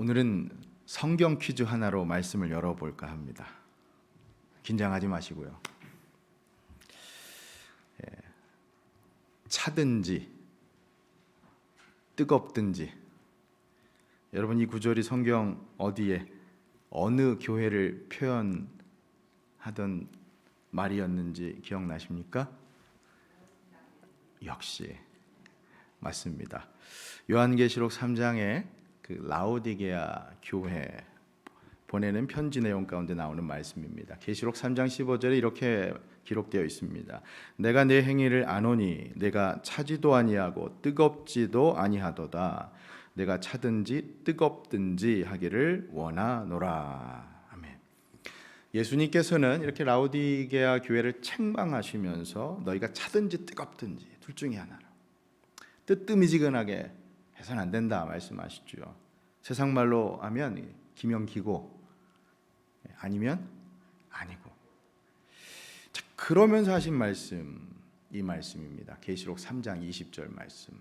오늘은 성경 퀴즈 하나로 말씀을 열어볼까 합니다. 긴장하지 마시고요. 차든지 뜨겁든지, 여러분 이 구절이 성경 어디에 어느 교회를 표현하던 말이었는지 기억나십니까? 역시 맞습니다. 요한계시록 3장에 그 라오디게아 교회 보내는 편지 내용 가운데 나오는 말씀입니다. 계시록 3장 15절에 이렇게 기록되어 있습니다. 내가 내 행위를 아노니 내가 차지도 아니하고 뜨겁지도 아니하도다. 내가 차든지 뜨겁든지 하기를 원하노라. 아멘. 예수님께서는 이렇게 라오디게아 교회를 책망하시면서 너희가 차든지 뜨겁든지 둘 중에 하나라. 뜨뜨미지근하게 해서는 안 된다 말씀하시죠. 세상 말로 하면 기명기고 아니면 아니고. 자, 그러면서 하신 말씀, 이 말씀입니다. 계시록 3장 20절 말씀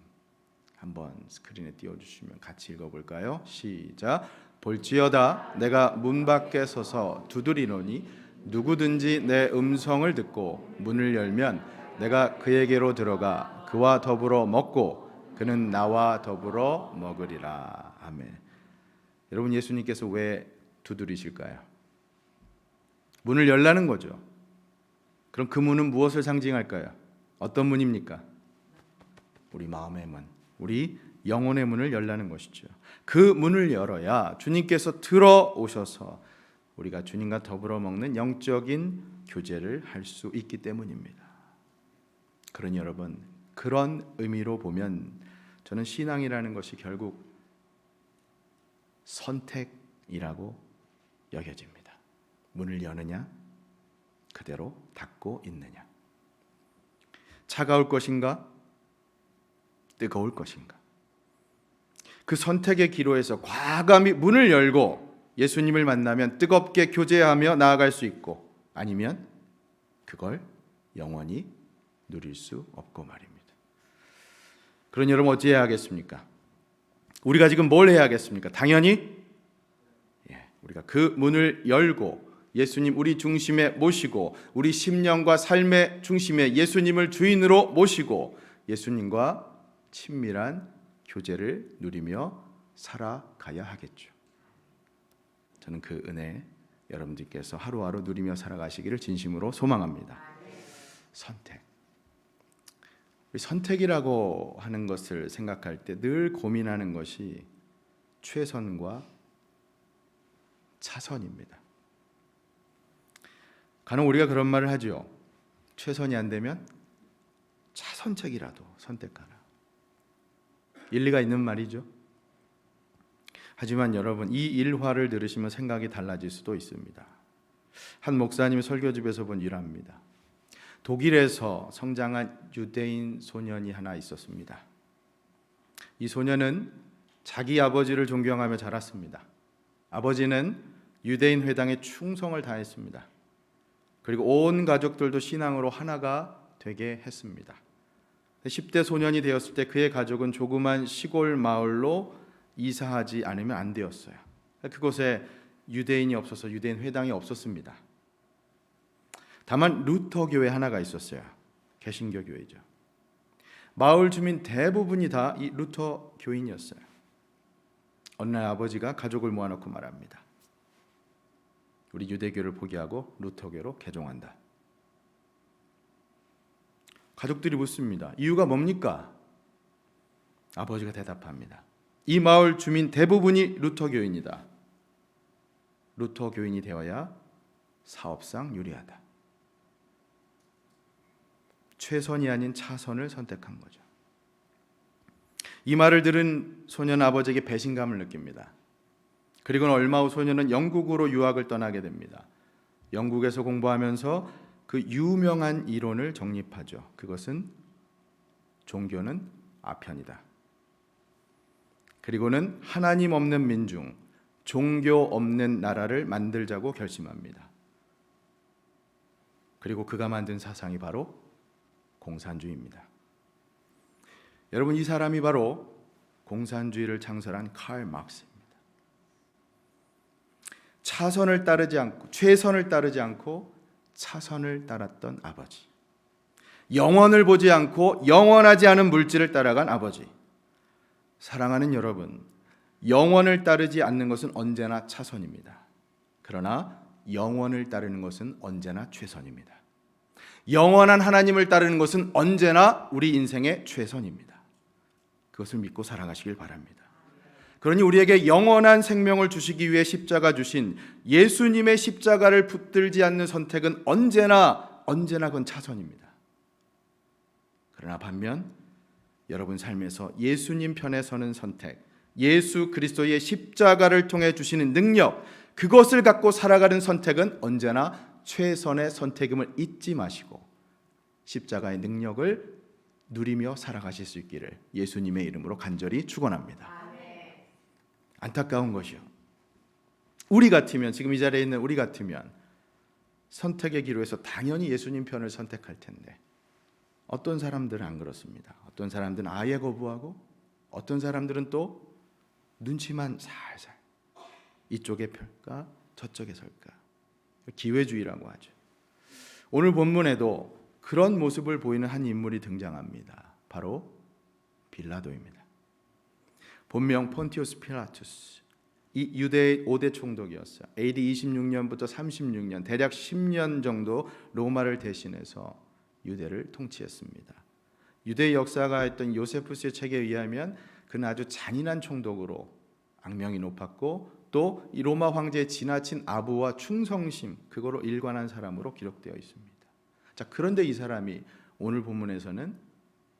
한번 스크린에 띄워주시면 같이 읽어볼까요? 시작. 볼지어다 내가 문 밖에 서서 두드리노니 누구든지 내 음성을 듣고 문을 열면 내가 그에게로 들어가 그와 더불어 먹고 그는 나와 더불어 먹으리라. 아멘. 여러분, 예수님께서 왜 두드리실까요? 문을 열라는 거죠. 그럼 그 문은 무엇을 상징할까요? 어떤 문입니까? 우리 마음의 문, 우리 영혼의 문을 열라는 것이죠. 그 문을 열어야 주님께서 들어오셔서 우리가 주님과 더불어 먹는 영적인 교제를 할 수 있기 때문입니다. 그러니 여러분, 그런 의미로 보면 저는 신앙이라는 것이 결국 선택이라고 여겨집니다. 문을 여느냐, 그대로 닫고 있느냐. 차가울 것인가, 뜨거울 것인가. 그 선택의 기로에서 과감히 문을 열고 예수님을 만나면 뜨겁게 교제하며 나아갈 수 있고, 아니면 그걸 영원히 누릴 수 없고 말입니다. 그러니 여러분 어찌해야 하겠습니까? 우리가 지금 뭘 해야 하겠습니까? 당연히 우리가 그 문을 열고 예수님 우리 중심에 모시고 우리 심령과 삶의 중심에 예수님을 주인으로 모시고 예수님과 친밀한 교제를 누리며 살아가야 하겠죠. 저는 그 은혜 여러분들께서 하루하루 누리며 살아가시기를 진심으로 소망합니다. 선택. 선택이라고 하는 것을 생각할 때 늘 고민하는 것이 최선과 차선입니다. 간혹 우리가 그런 말을 하죠. 최선이 안 되면 차선책이라도 선택하라. 일리가 있는 말이죠. 하지만 여러분, 이 일화를 들으시면 생각이 달라질 수도 있습니다. 한 목사님이 설교집에서 본 일화입니다. 독일에서 성장한 유대인 소년이 하나 있었습니다. 이 소년은 자기 아버지를 존경하며 자랐습니다. 아버지는 유대인 회당에 충성을 다했습니다. 그리고 온 가족들도 신앙으로 하나가 되게 했습니다. 10대 소년이 되었을 때 그의 가족은 조그만 시골 마을로 이사하지 않으면 안 되었어요. 그곳에 유대인이 없어서 유대인 회당이 없었습니다. 다만 루터 교회 하나가 있었어요. 개신교 교회죠. 마을 주민 대부분이 다 이 루터 교인이었어요. 어느 날 아버지가 가족을 모아놓고 말합니다. 우리 유대교를 포기하고 루터교로 개종한다. 가족들이 묻습니다. 이유가 뭡니까? 아버지가 대답합니다. 이 마을 주민 대부분이 루터 교인이다. 루터 교인이 되어야 사업상 유리하다. 최선이 아닌 차선을 선택한 거죠. 이 말을 들은 소년 아버지에게 배신감을 느낍니다. 그리고는 얼마 후 소년은 영국으로 유학을 떠나게 됩니다. 영국에서 공부하면서 그 유명한 이론을 정립하죠. 그것은 종교는 아편이다. 그리고는 하나님 없는 민중, 종교 없는 나라를 만들자고 결심합니다. 그리고 그가 만든 사상이 바로 공산주의입니다. 여러분, 이 사람이 바로 공산주의를 창설한 칼 막스입니다. 차선을 따르지 않고 최선을 따르지 않고 차선을 따랐던 아버지. 영원을 보지 않고 영원하지 않은 물질을 따라간 아버지. 사랑하는 여러분, 영원을 따르지 않는 것은 언제나 차선입니다. 그러나 영원을 따르는 것은 언제나 최선입니다. 영원한 하나님을 따르는 것은 언제나 우리 인생의 최선입니다. 그것을 믿고 살아가시길 바랍니다. 그러니 우리에게 영원한 생명을 주시기 위해 십자가 주신 예수님의 십자가를 붙들지 않는 선택은 언제나 그건 차선입니다. 그러나 반면 여러분 삶에서 예수님 편에 서는 선택, 예수 그리스도의 십자가를 통해 주시는 능력, 그것을 갖고 살아가는 선택은 언제나 최선의 선택임을 잊지 마시고 십자가의 능력을 누리며 살아가실 수 있기를 예수님의 이름으로 간절히 축원합니다. 안타까운 것이요, 우리 같으면, 지금 이 자리에 있는 우리 같으면 선택의 기로에서 당연히 예수님 편을 선택할 텐데 어떤 사람들은 안 그렇습니다. 어떤 사람들은 아예 거부하고 어떤 사람들은 또 눈치만 살살 이쪽에 펼까 저쪽에 설까, 기회주의라고 하죠. 오늘 본문에도 그런 모습을 보이는 한 인물이 등장합니다. 바로 빌라도입니다. 본명 폰티우스 필라투스. 이 유대의 5대 총독이었어요. AD 26년부터 36년, 대략 10년 정도 로마를 대신해서 유대를 통치했습니다. 유대 역사가 했던 요세푸스의 책에 의하면 그는 아주 잔인한 총독으로 악명이 높았고 또 이 로마 황제의 지나친 아부와 충성심, 그거로 일관한 사람으로 기록되어 있습니다. 자, 그런데 이 사람이 오늘 본문에서는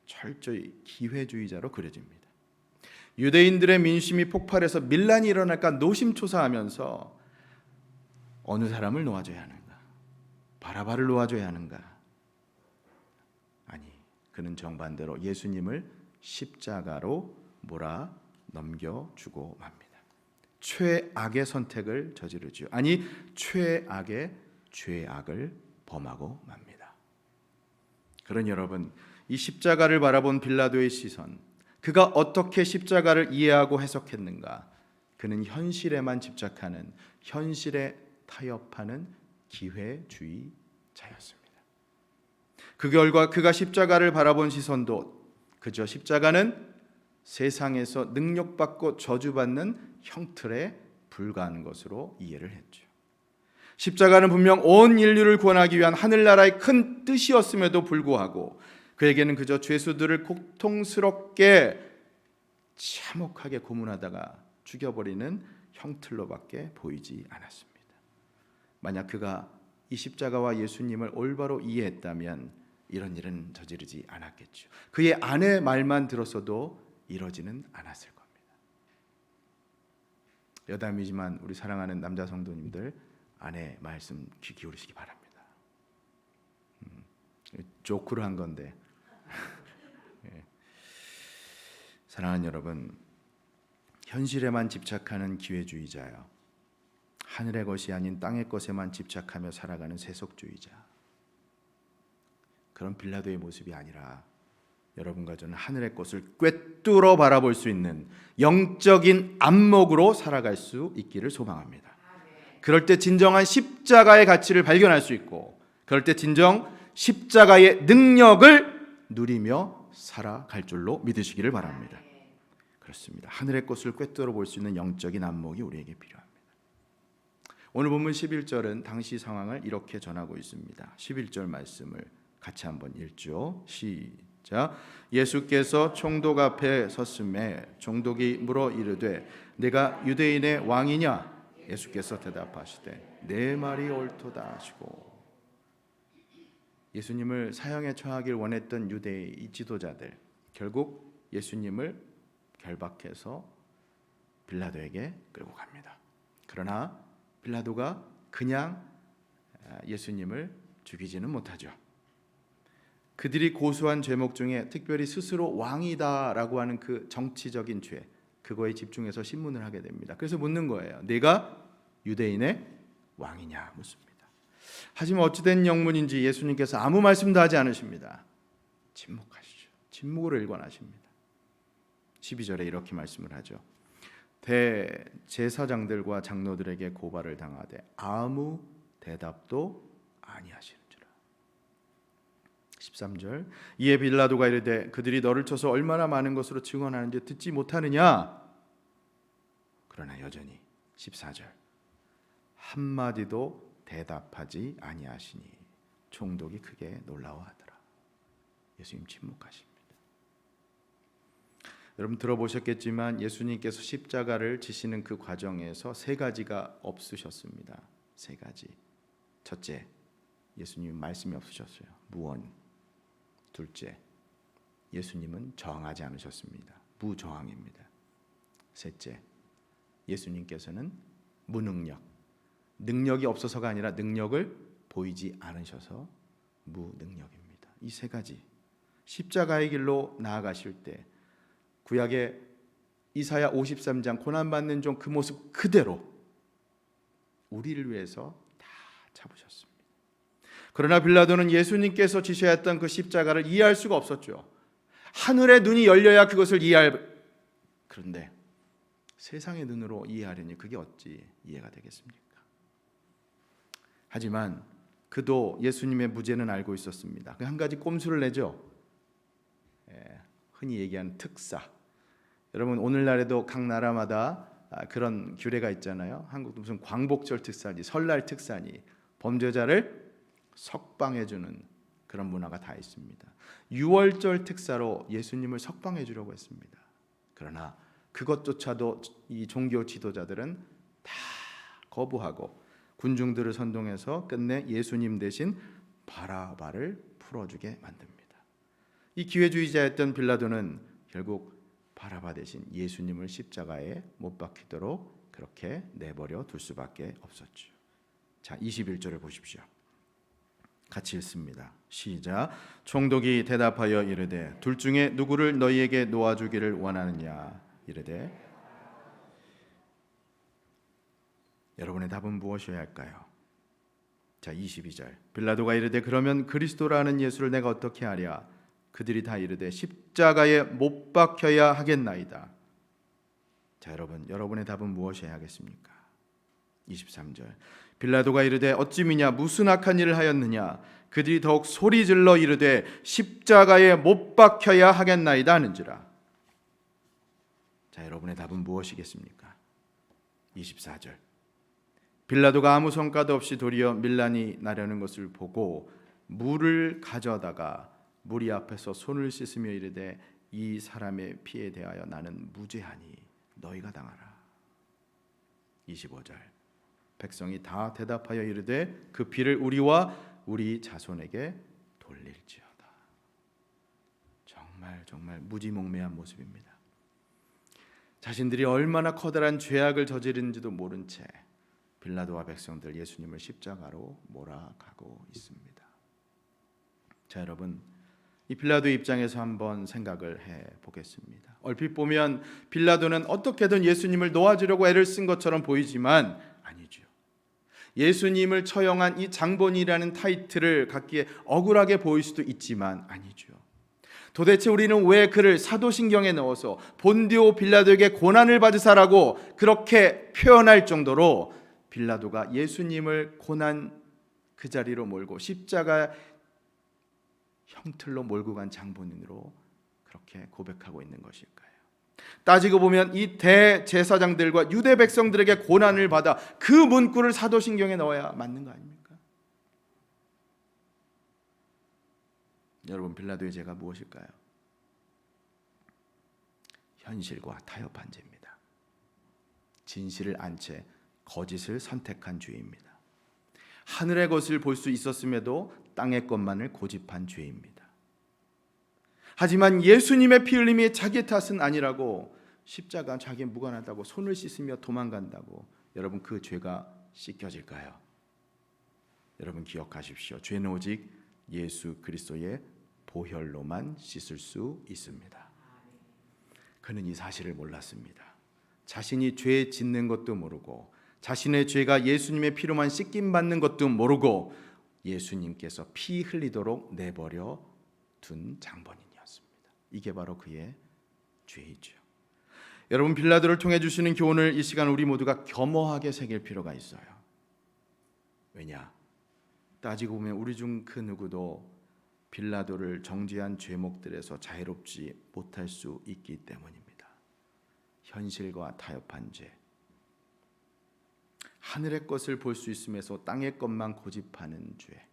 철저히 기회주의자로 그려집니다. 유대인들의 민심이 폭발해서 밀란이 일어날까 노심초사하면서 어느 사람을 놓아줘야 하는가, 바라바를 놓아줘야 하는가. 아니, 그는 정반대로 예수님을 십자가로 몰아 넘겨주고 맙니다. 최악의 선택을 저지르죠. 아니, 최악의 죄악을 범하고 맙니다. 그런 여러분, 이 십자가를 바라본 빌라도의 시선, 그가 어떻게 십자가를 이해하고 해석했는가? 그는 현실에만 집착하는, 현실에 타협하는 기회주의자였습니다. 그 결과 그가 십자가를 바라본 시선도 그저 십자가는 세상에서 능력받고 저주받는 형틀에 불과한 것으로 이해를 했죠. 십자가는 분명 온 인류를 구원하기 위한 하늘나라의 큰 뜻이었음에도 불구하고 그에게는 그저 죄수들을 고통스럽게 참혹하게 고문하다가 죽여버리는 형틀로밖에 보이지 않았습니다. 만약 그가 이 십자가와 예수님을 올바로 이해했다면 이런 일은 저지르지 않았겠죠. 그의 아내 말만 들었어도 이러지는 않았을 겁니다. 여담이지만 우리 사랑하는 남자 성도님들, 아내 말씀 귀 기울이시기 바랍니다. 조크로 한 건데 예. 사랑하는 여러분, 현실에만 집착하는 기회주의자요, 하늘의 것이 아닌 땅의 것에만 집착하며 살아가는 세속주의자, 그런 빌라도의 모습이 아니라 여러분과 저는 하늘의 것을 꿰뚫어 바라볼 수 있는 영적인 안목으로 살아갈 수 있기를 소망합니다. 그럴 때 진정한 십자가의 가치를 발견할 수 있고, 그럴 때 진정 십자가의 능력을 누리며 살아갈 줄로 믿으시기를 바랍니다. 그렇습니다. 하늘의 것을 꿰뚫어 볼 수 있는 영적인 안목이 우리에게 필요합니다. 오늘 본문 11절은 당시 상황을 이렇게 전하고 있습니다. 11절 말씀을 같이 한번 읽죠. 시작. 예수께서 총독 앞에 섰음에 총독이 물어 이르되 내가 유대인의 왕이냐? 예수께서 대답하시되 내 말이 옳도다 하시고, 예수님을 사형에 처하길 원했던 유대의 지도자들, 결국 예수님을 결박해서 빌라도에게 끌고 갑니다. 그러나 빌라도가 그냥 예수님을 죽이지는 못하죠. 그들이 고소한 죄목 중에 특별히 스스로 왕이다라고 하는 그 정치적인 죄, 그거에 집중해서 신문을 하게 됩니다. 그래서 묻는 거예요. 내가 유대인의 왕이냐 묻습니다. 하지만 어찌된 영문인지 예수님께서 아무 말씀도 하지 않으십니다. 침묵하시죠. 침묵으로 일관하십니다. 12절에 이렇게 말씀을 하죠. 대제사장들과 장로들에게 고발을 당하되 아무 대답도 아니하시는지라. 13절 이에 빌라도가 이르되 그들이 너를 쳐서 얼마나 많은 것으로 증언하는지 듣지 못하느냐. 그러나 여전히 14절 한마디도 대답하지 아니하시니 총독이 크게 놀라워하더라. 예수님 침묵하십니다. 여러분 들어보셨겠지만 예수님께서 십자가를 지시는 그 과정에서 세 가지가 없으셨습니다. 세 가지. 첫째, 예수님 말씀이 없으셨어요. 무언. 둘째, 예수님은 저항하지 않으셨습니다. 무저항입니다. 셋째, 예수님께서는 무능력. 능력이 없어서가 아니라 능력을 보이지 않으셔서 무능력입니다. 이 세 가지. 십자가의 길로 나아가실 때 구약의 이사야 53장 고난받는 종 그 모습 그대로 우리를 위해서 다 잡으셨습니다. 그러나 빌라도는 예수님께서 지셔야 했던 그 십자가를 이해할 수가 없었죠. 하늘의 눈이 열려야 그것을 이해할. 그런데 세상의 눈으로 이해하려니 그게 어찌 이해가 되겠습니까? 하지만 그도 예수님의 무죄는 알고 있었습니다. 한 가지 꼼수를 내죠. 흔히 얘기하는 특사. 여러분 오늘날에도 각 나라마다 그런 규례가 있잖아요. 한국도 무슨 광복절 특사니 설날 특사니 범죄자를 석방해주는 그런 문화가 다 있습니다. 6월절 특사로 예수님을 석방해 주려고 했습니다. 그러나 그것조차도 이 종교 지도자들은 다 거부하고 군중들을 선동해서 끝내 예수님 대신 바라바를 풀어주게 만듭니다. 이 기회주의자였던 빌라도는 결국 바라바 대신 예수님을 십자가에 못 박히도록 그렇게 내버려 둘 수밖에 없었죠. 자, 21절을 보십시오. 같이 읽습니다. 시작. 총독이 대답하여 이르되 둘 중에 누구를 너희에게 놓아주기를 원하느냐. 이르되 여러분의 답은 무엇이어야 할까요? 자, 22절. 빌라도가 이르되 그러면 그리스도라는 예수를 내가 어떻게 하랴. 그들이 다 이르되 십자가에 못 박혀야 하겠나이다. 자, 여러분의 답은 무엇이어야 하겠습니까? 23절. 빌라도가 이르되 어찌 미냐 무슨 악한 일을 하였느냐. 그들이 더욱 소리질러 이르되 십자가에 못 박혀야 하겠나이다 하는지라. 자, 여러분의 답은 무엇이겠습니까? 24절. 빌라도가 아무 성과도 없이 도리어 밀란이 나려는 것을 보고 물을 가져다가 무리 앞에서 손을 씻으며 이르되 이 사람의 피에 대하여 나는 무죄하니 너희가 당하라. 25절. 백성이 다 대답하여 이르되 그 피를 우리와 우리 자손에게 돌릴지어다. 정말 무지몽매한 모습입니다. 자신들이 얼마나 커다란 죄악을 저지른지도 모른 채 빌라도와 백성들 예수님을 십자가로 몰아가고 있습니다. 자, 여러분 이 빌라도의 입장에서 한번 생각을 해보겠습니다. 얼핏 보면 빌라도는 어떻게든 예수님을 놓아주려고 애를 쓴 것처럼 보이지만 아니죠. 예수님을 처형한 이 장본이라는 타이틀을 갖기에 억울하게 보일 수도 있지만 아니죠. 도대체 우리는 왜 그를 사도신경에 넣어서 본디오 빌라도에게 고난을 받으사라고 그렇게 표현할 정도로 빌라도가 예수님을 고난 그 자리로 몰고 십자가 형틀로 몰고 간 장본인으로 그렇게 고백하고 있는 것일까요? 따지고 보면 이 대제사장들과 유대 백성들에게 고난을 받아 그 문구를 사도신경에 넣어야 맞는 거 아닙니까? 여러분 빌라도의 죄가 무엇일까요? 현실과 타협한 죄입니다. 진실을 안 채 거짓을 선택한 죄입니다. 하늘의 것을 볼 수 있었음에도 땅의 것만을 고집한 죄입니다. 하지만 예수님의 피 흘림이 자기 탓은 아니라고 십자가 자기에 무관하다고 손을 씻으며 도망간다고 여러분 그 죄가 씻겨질까요? 여러분 기억하십시오. 죄는 오직 예수 그리스도의 보혈로만 씻을 수 있습니다. 그는 이 사실을 몰랐습니다. 자신이 죄 짓는 것도 모르고 자신의 죄가 예수님의 피로만 씻김 받는 것도 모르고 예수님께서 피 흘리도록 내버려 둔 장본인이었습니다. 이게 바로 그의 죄이죠. 여러분, 빌라도를 통해 주시는 교훈을 이 시간 우리 모두가 겸허하게 새길 필요가 있어요. 왜냐? 따지고 보면 우리 중 그 누구도 빌라도를 정죄한 죄목들에서 자유롭지 못할 수 있기 때문입니다. 현실과 타협한 죄, 하늘의 것을 볼 수 있으면서 땅의 것만 고집하는 죄.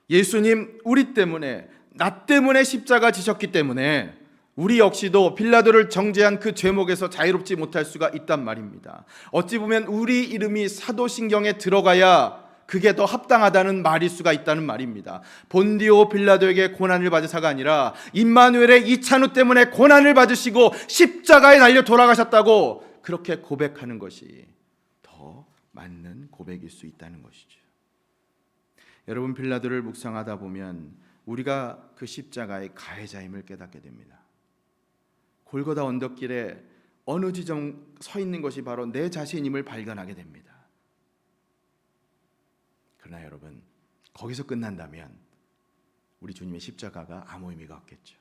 예수님, 우리 때문에, 나 때문에 십자가 지셨기 때문에 우리 역시도 빌라도를 정죄한 그 죄목에서 자유롭지 못할 수가 있단 말입니다. 어찌 보면 우리 이름이 사도신경에 들어가야 그게 더 합당하다는 말일 수가 있다는 말입니다. 본디오 빌라도에게 고난을 받으사가 아니라 임마누엘의 이찬우 때문에 고난을 받으시고 십자가에 달려 돌아가셨다고 그렇게 고백하는 것이 더 맞는 고백일 수 있다는 것이죠. 여러분, 빌라도를 묵상하다 보면 우리가 그 십자가의 가해자임을 깨닫게 됩니다. 골고다 언덕길에 어느 지점 서 있는 것이 바로 내 자신임을 발견하게 됩니다. 그러나 여러분, 거기서 끝난다면 우리 주님의 십자가가 아무 의미가 없겠죠.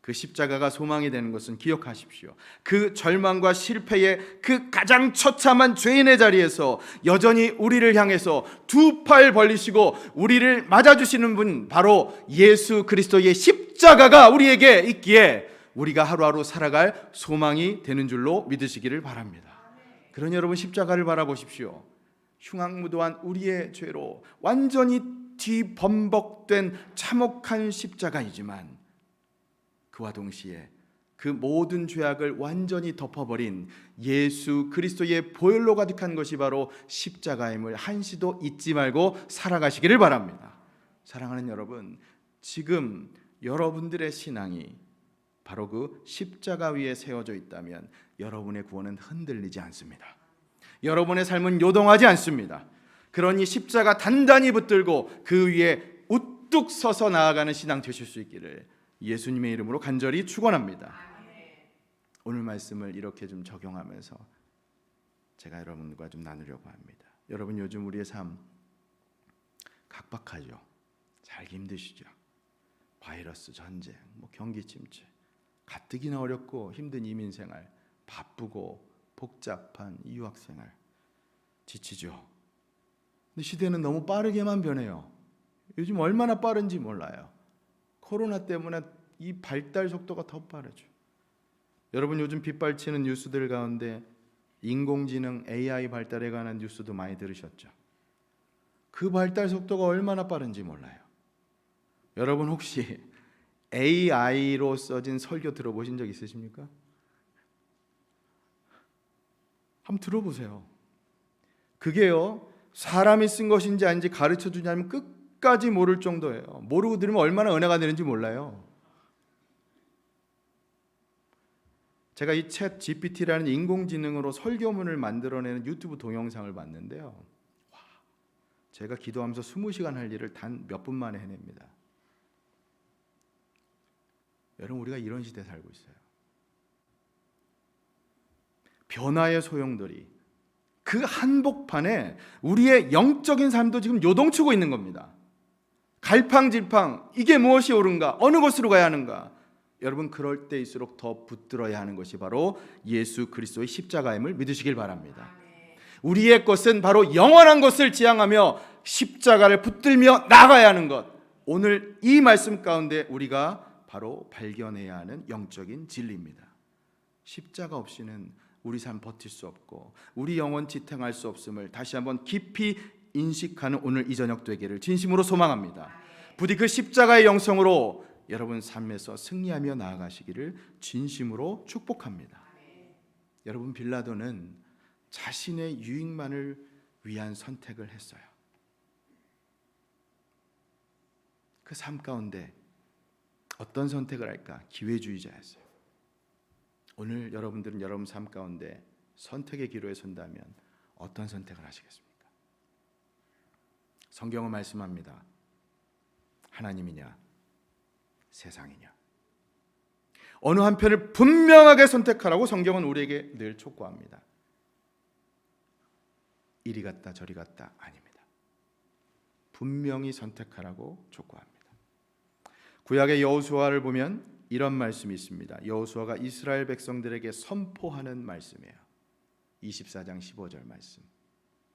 그 십자가가 소망이 되는 것은 기억하십시오. 그 절망과 실패의 그 가장 처참한 죄인의 자리에서 여전히 우리를 향해서 두 팔 벌리시고 우리를 맞아주시는 분, 바로 예수 그리스도의 십자가가 우리에게 있기에 우리가 하루하루 살아갈 소망이 되는 줄로 믿으시기를 바랍니다. 그러니 여러분, 십자가를 바라보십시오. 흉악무도한 우리의 죄로 완전히 뒤범벅된 참혹한 십자가이지만 그와 동시에 그 모든 죄악을 완전히 덮어버린 예수 그리스도의 보혈로 가득한 것이 바로 십자가임을 한시도 잊지 말고 살아가시기를 바랍니다. 사랑하는 여러분, 지금 여러분들의 신앙이 바로 그 십자가 위에 세워져 있다면 여러분의 구원은 흔들리지 않습니다. 여러분의 삶은 요동하지 않습니다. 그러니 십자가 단단히 붙들고 그 위에 우뚝 서서 나아가는 신앙 되실 수 있기를 예수님의 이름으로 간절히 축원합니다. 오늘 말씀을 이렇게 좀 적용하면서 제가 여러분과 좀 나누려고 합니다. 여러분, 요즘 우리의 삶 각박하죠. 살기 힘드시죠. 바이러스, 전쟁, 경기 침체, 가뜩이나 어렵고 힘든 이민생활, 바쁘고 복잡한 유학생활, 지치죠. 근데 시대는 너무 빠르게만 변해요. 요즘 얼마나 빠른지 몰라요. 코로나 때문에 이 발달 속도가 더 빠르죠. 여러분, 요즘 빗발치는 뉴스들 가운데 인공지능 AI 발달에 관한 뉴스도 많이 들으셨죠. 그 발달 속도가 얼마나 빠른지 몰라요. 여러분, 혹시 AI로 써진 설교 들어보신 적 있으십니까? 한번 들어보세요. 그게요, 사람이 쓴 것인지 아닌지 가르쳐 주냐면 끝까지 모를 정도예요. 모르고 들으면 얼마나 은혜가 되는지 몰라요. 제가 이 챗 GPT라는 인공지능으로 설교문을 만들어내는 유튜브 동영상을 봤는데요, 제가 기도하면서 20시간 할 일을 단 몇 분 만에 해냅니다. 여러분, 우리가 이런 시대에 살고 있어요. 변화의 소용돌이, 그 한복판에 우리의 영적인 삶도 지금 요동치고 있는 겁니다. 갈팡질팡, 이게 무엇이 옳은가, 어느 곳으로 가야 하는가. 여러분, 그럴 때일수록 더 붙들어야 하는 것이 바로 예수 그리스도의 십자가임을 믿으시길 바랍니다. 우리의 것은 바로 영원한 것을 지향하며 십자가를 붙들며 나가야 하는 것, 오늘 이 말씀 가운데 우리가 바로 발견해야 하는 영적인 진리입니다. 십자가 없이는 우리 삶 버틸 수 없고 우리 영혼 지탱할 수 없음을 다시 한번 깊이 인식하는 오늘 이 저녁 되기를 진심으로 소망합니다. 부디 그 십자가의 영성으로 여러분 삶에서 승리하며 나아가시기를 진심으로 축복합니다. 여러분, 빌라도는 자신의 유익만을 위한 선택을 했어요. 그 삶 가운데 어떤 선택을 할까? 기회주의자였어요. 오늘 여러분들은 여러분 삶 가운데 선택의 기로에 선다면 어떤 선택을 하시겠습니까? 성경은 말씀합니다. 하나님이냐 세상이냐, 어느 한편을 분명하게 선택하라고 성경은 우리에게 늘 촉구합니다. 이리 갔다 저리 갔다 아닙니다. 분명히 선택하라고 촉구합니다. 구약의 여호수아를 보면 이런 말씀이 있습니다. 여호수아가 이스라엘 백성들에게 선포하는 말씀이에요. 24장 15절 말씀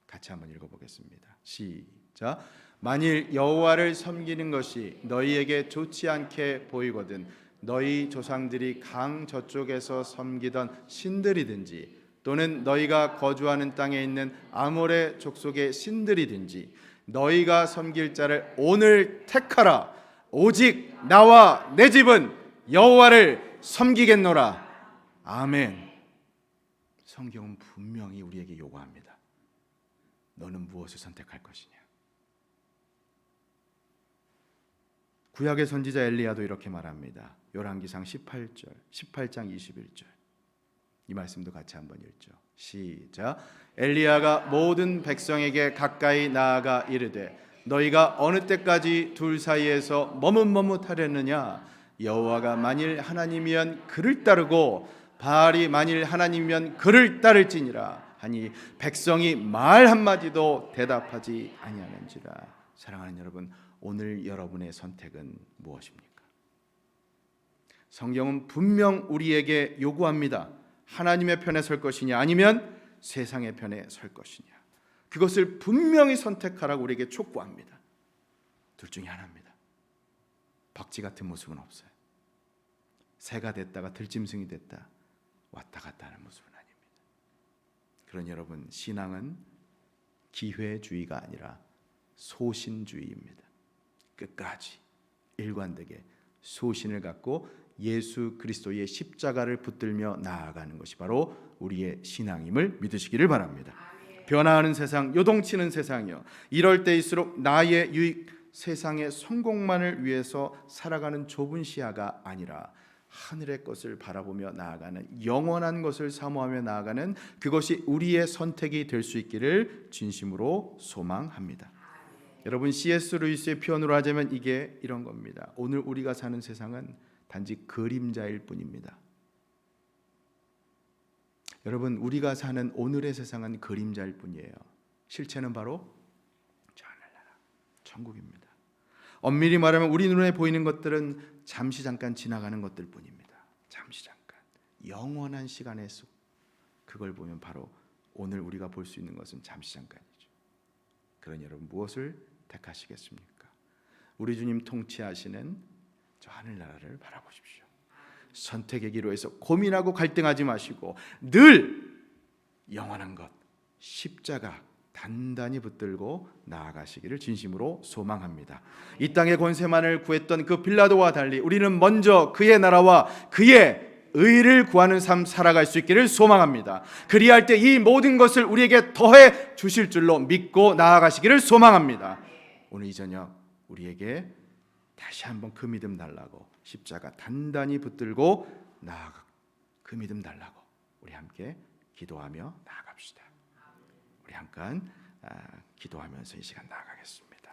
같이 한번 읽어보겠습니다. 시작. 만일 여호와를 섬기는 것이 너희에게 좋지 않게 보이거든 너희 조상들이 강 저쪽에서 섬기던 신들이든지 또는 너희가 거주하는 땅에 있는 아모레 족속의 신들이든지 너희가 섬길 자를 오늘 택하라. 오직 나와 내 집은 여호와를 섬기겠노라. 아멘. 성경은 분명히 우리에게 요구합니다. 너는 무엇을 선택할 것이냐? 구약의 선지자 엘리야도 이렇게 말합니다. 열왕기상 18장 21절. 이 말씀도 같이 한번 읽죠. 시작. 엘리야가 모든 백성에게 가까이 나아가 이르되 너희가 어느 때까지 둘 사이에서 머뭇머뭇하려느냐? 여호와가 만일 하나님이면 그를 따르고 바알이 만일 하나님이면 그를 따를지니라 하니 백성이 말 한마디도 대답하지 아니하는지라. 사랑하는 여러분, 오늘 여러분의 선택은 무엇입니까? 성경은 분명 우리에게 요구합니다. 하나님의 편에 설 것이냐 아니면 세상의 편에 설 것이냐. 그것을 분명히 선택하라고 우리에게 촉구합니다. 둘 중에 하나입니다. 박쥐 같은 모습은 없어요. 새가 됐다가 들짐승이 됐다 왔다 갔다 하는 모습은 아닙니다. 그런 여러분, 신앙은 기회주의가 아니라 소신주의입니다. 끝까지 일관되게 소신을 갖고 예수 그리스도의 십자가를 붙들며 나아가는 것이 바로 우리의 신앙임을 믿으시기를 바랍니다. 변화하는 세상, 요동치는 세상이요, 이럴 때일수록 나의 유익, 세상의 성공만을 위해서 살아가는 좁은 시야가 아니라 하늘의 것을 바라보며 나아가는, 영원한 것을 사모하며 나아가는 그것이 우리의 선택이 될 수 있기를 진심으로 소망합니다. 여러분, C.S. 루이스의 표현으로 하자면 이게 이런 겁니다. 오늘 우리가 사는 세상은 단지 그림자일 뿐입니다. 여러분, 우리가 사는 오늘의 세상은 그림자일 뿐이에요. 실체는 바로 저 하늘나라, 천국입니다. 엄밀히 말하면 우리 눈에 보이는 것들은 잠시 잠깐 지나가는 것들 뿐입니다. 잠시 잠깐, 영원한 시간의 속, 그걸 보면 바로 오늘 우리가 볼 수 있는 것은 잠시 잠깐이죠. 그러니 여러분, 무엇을 택하시겠습니까? 우리 주님 통치하시는 저 하늘나라를 바라보십시오. 선택의 기로에서 고민하고 갈등하지 마시고 늘 영원한 것, 십자가 단단히 붙들고 나아가시기를 진심으로 소망합니다. 이 땅의 권세만을 구했던 그 빌라도와 달리 우리는 먼저 그의 나라와 그의 의를 구하는 삶 살아갈 수 있기를 소망합니다. 그리할 때 이 모든 것을 우리에게 더해 주실 줄로 믿고 나아가시기를 소망합니다. 오늘 이 저녁 우리에게 다시 한번 그 믿음 달라고, 십자가 단단히 붙들고 나아가 그 믿음 달라고 우리 함께 기도하며 나아갑시다. 우리 잠깐 기도하면서 이 시간 나아가겠습니다.